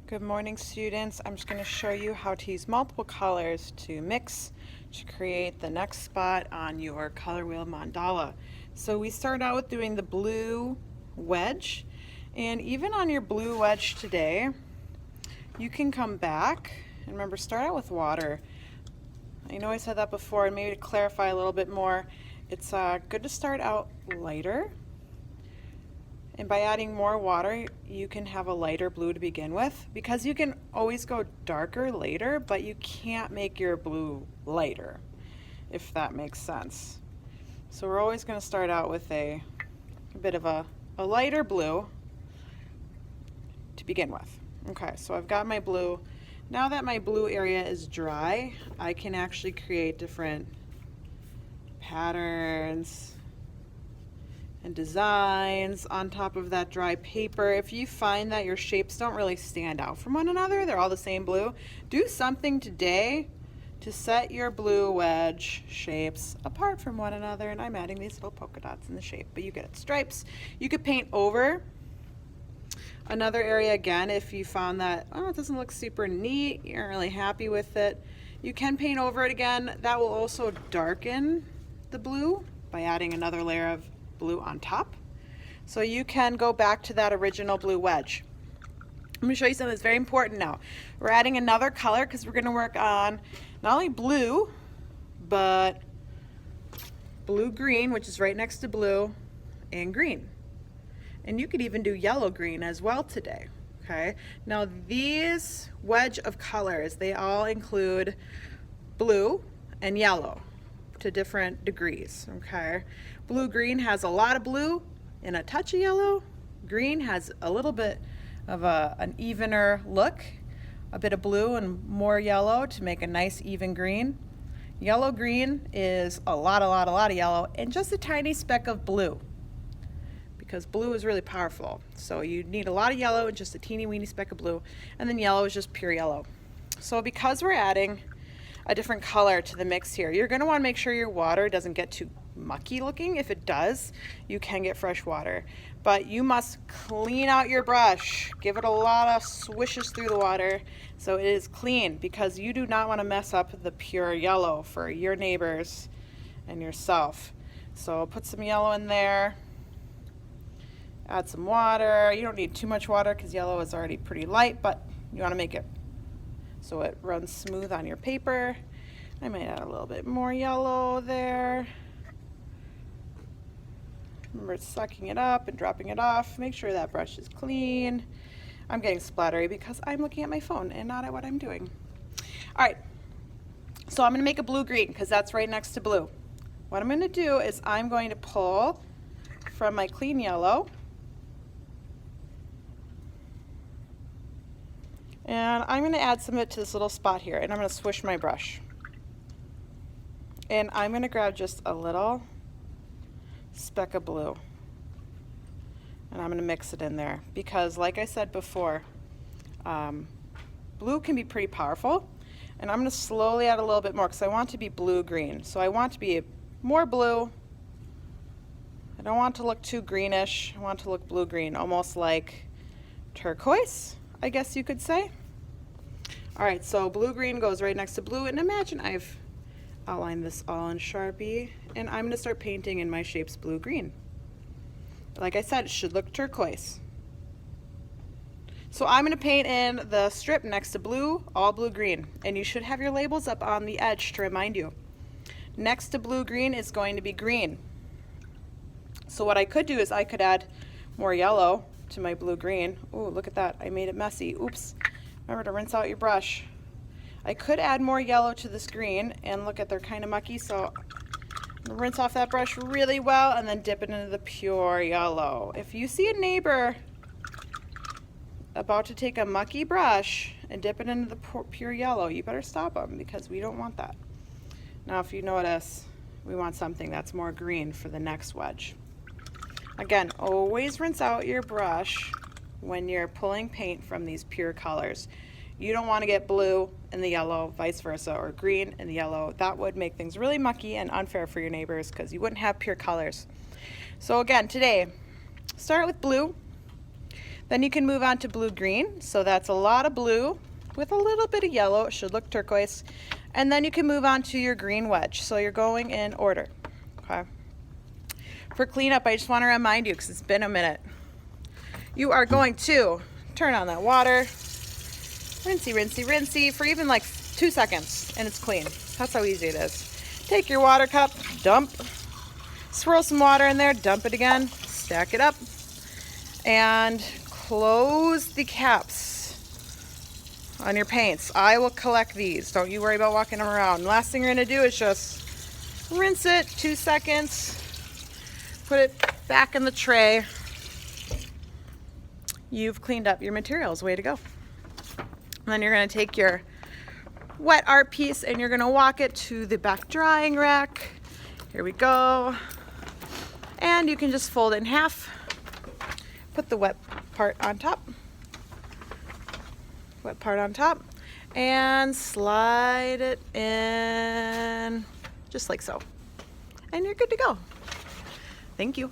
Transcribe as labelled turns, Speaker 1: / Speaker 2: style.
Speaker 1: Good morning, students. I'm just going to show you how to use multiple colors to mix to create the next spot on your color wheel mandala. So we start out with doing the blue wedge, and even on your blue wedge today, you can come back and remember, start out with water. I know I said that before, and maybe to clarify a little bit more, it's good to start out lighter. And by adding more water, you can have a lighter blue to begin with, because you can always go darker later, but you can't make your blue lighter, if that makes sense. So we're always going to start out with a bit of a lighter blue to begin with. Okay, so I've got my blue. Now that my blue area is dry, I can actually create different patterns and designs on top of that dry paper. If you find that your shapes don't really stand out from one another, they're all the same blue, do something today to set your blue wedge shapes apart from one another. And I'm adding these little polka dots in the shape, but you get it. Stripes. You could paint over another area again if you found that, oh, it doesn't look super neat, you aren't really happy with it. You can paint over it again. That will also darken the blue by adding another layer of blue on top. So you can go back to that original blue wedge. I'm going to show you something that's very important now. We're adding another color because we're going to work on not only blue, but blue-green, which is right next to blue, and green. And you could even do yellow-green as well today. Okay. Now these wedge of colors, they all include blue and yellow to different degrees. Okay. Blue-green has a lot of blue and a touch of yellow. Green has a little bit of an evener look, a bit of blue and more yellow to make a nice even green. Yellow-green is a lot of yellow and just a tiny speck of blue, because blue is really powerful. So you need a lot of yellow and just a teeny weeny speck of blue, and then yellow is just pure yellow. So because we're adding a different color to the mix here, you're going to want to make sure your water doesn't get too mucky looking. If it does, you can get fresh water, but you must clean out your brush. Give it a lot of swishes through the water so it is clean, because you do not want to mess up the pure yellow for your neighbors and yourself. So put some yellow in there, add some water. You don't need too much water because yellow is already pretty light, but you want to make it so it runs smooth on your paper. I might add a little bit more yellow there. Remember, sucking it up and dropping it off. Make sure that brush is clean. I'm getting splattery because I'm looking at my phone and not at what I'm doing. All right, so I'm going to make a blue-green because that's right next to blue. What I'm going to do is I'm going to pull from my clean yellow, and I'm going to add some of it to this little spot here, and I'm going to swish my brush. And I'm going to grab just a little speck of blue, and I'm going to mix it in there, because like I said before, blue can be pretty powerful, and I'm going to slowly add a little bit more because I want to be blue-green. So I want to be more blue. I don't want to look too greenish. I want to look blue-green, almost like turquoise, I guess you could say. All right, so blue-green goes right next to blue, and imagine I've outlined this all in Sharpie, and I'm going to start painting in my shapes blue-green. Like I said, it should look turquoise. So I'm going to paint in the strip next to blue, all blue-green, and you should have your labels up on the edge to remind you. Next to blue-green is going to be green. So what I could do is I could add more yellow to my blue-green. Ooh, look at that. I made it messy. Oops. Remember to rinse out your brush. I could add more yellow to this green, and look at, they're kind of mucky, so rinse off that brush really well and then dip it into the pure yellow. If you see a neighbor about to take a mucky brush and dip it into the pure yellow, you better stop them, because we don't want that. Now if you notice, we want something that's more green for the next wedge. Again, always rinse out your brush when you're pulling paint from these pure colors. You don't want to get blue in the yellow, vice versa, or green in the yellow. That would make things really mucky and unfair for your neighbors, because you wouldn't have pure colors. So again, today, start with blue. Then you can move on to blue-green. So that's a lot of blue with a little bit of yellow. It should look turquoise. And then you can move on to your green wedge. So you're going in order. Okay. For cleanup, I just want to remind you, because it's been a minute, you are going to turn on that water, rinsey, rinsey, rinsey for even like 2 seconds, and it's clean. That's how easy it is. Take your water cup, dump, swirl some water in there, dump it again, stack it up, and close the caps on your paints. I will collect these. Don't you worry about walking them around. Last thing you're going to do is just rinse it, 2 seconds, put it back in the tray. You've cleaned up your materials. Way to go. And then you're going to take your wet art piece and you're going to walk it to the back drying rack. Here we go. And you can just fold it in half. Put the wet part on top. Wet part on top. And slide it in just like so. And you're good to go. Thank you.